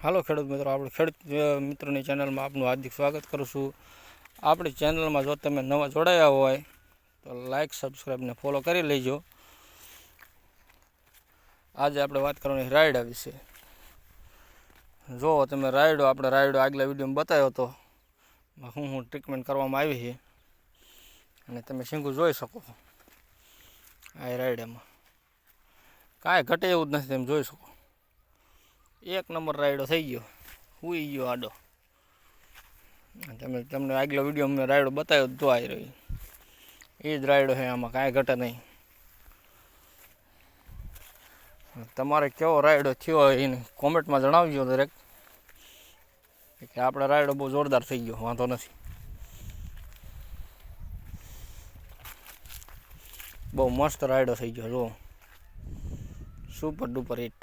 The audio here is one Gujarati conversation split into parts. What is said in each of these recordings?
હાલો ખેડૂત મિત્રો, આપણે ખેડૂત મિત્રોની ચેનલમાં આપનું હાર્દિક સ્વાગત કરું છું. આપણી ચેનલમાં જો તમે નવા જોડાયા હોય તો લાઇક, સબસ્ક્રાઈબ ને ફોલો કરી લેજો. આજે આપણે વાત કરવાની રાયડા વિશે. જો તમે આપણે રાયડો આગલા વિડીયોમાં બતાવ્યો હતો, હું ટ્રીટમેન્ટ કરવામાં આવી છે અને તમે શીંગું જોઈ શકો છો. આ રાયડામાં કાંઈ ઘટે એવું જ નથી, તમે જોઈ શકો. એક નંબર રાયડો થઈ ગયો, હુઈ ગયો આડો. તમને આગલો વિડીયો મેં રાયડો બતાવ્યો તો આવી રહ્યો, એ જ રાયડો છે, આમાં કાંઈ ઘટે નહીં. તમારે કેવો રાયડો થયો હોય એને કોમેન્ટમાં જણાવજો દરેક, કે આપણે રાયડો બહુ જોરદાર થઈ ગયો, વાંધો નથી. બહુ મસ્ત રાયડો થઈ ગયો, જો સુપર ડુપર હિટ.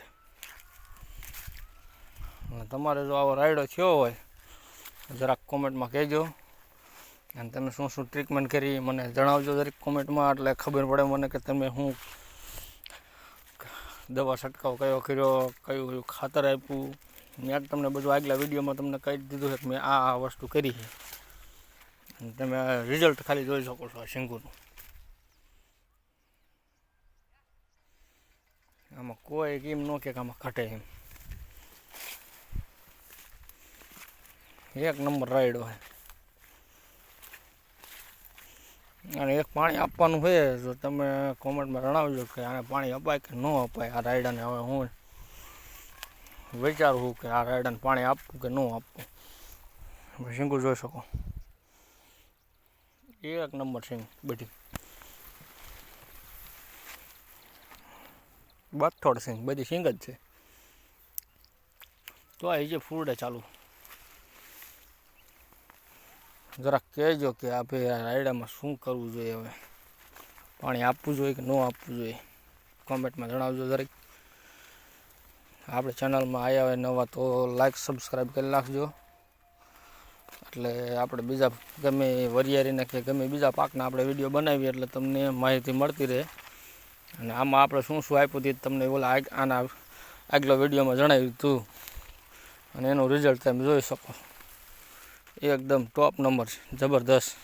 તમારે જો આવો રાયડો થયો હોય જરાક કોમેન્ટમાં કહેજો, અને તમે શું શું ટ્રીટમેન્ટ કરી મને જણાવજો દરેક કોમેન્ટમાં, એટલે ખબર પડે મને કે તમે શું દવા છંટકાવ કયો કર્યો, કયું ખાતર આપ્યું. મેં તમને બધું આગલા વિડીયોમાં તમને કહી દીધું છે કે મેં આ વસ્તુ કરી છે, અને તમે રિઝલ્ટ ખાલી જોઈ શકો છો આ શીંગુનું. આમાં કોઈ કેમ ન કે આમાં ઘટે એમ. એક નંબર રાયડો છે. અને એક પાણી આપવાનું છે, જો તમે કોમેન્ટમાં જણાવજો કે આને પાણી અપાય કે ન અપાય. આ રાયડાને હવે હું વિચારું કે આ રાયડાને પાણી આપવું કે ન આપવું. શીંગું જોઈ શકો, એક નંબર શીંગ બધી. બથોડ શીંગ, બધી શીંગ જ છે. તો આ જે ફૂરડે ચાલુ. જરાક કહેજો કે આ ભાઈ આ રાયડામાં શું કરવું જોઈએ, હવે પાણી આપવું જોઈએ કે ન આપવું જોઈએ, કોમેન્ટમાં જણાવજો દરેક. આપણે ચેનલમાં આવ્યા હોય નવા તો લાઈક, સબસ્ક્રાઈબ કરી નાખજો, એટલે આપણે બીજા ગમે વરિયાળીના કે ગમે બીજા પાકના આપણે વિડીયો બનાવીએ એટલે તમને માહિતી મળતી રહે. અને આમાં આપણે શું શું આપ્યું હતું તમને આના આગલો વિડીયોમાં જણાવ્યું હતું, અને એનું રિઝલ્ટ તમે જોઈ શકો. એકદમ ટોપ નંબર છે, જબરદસ્ત.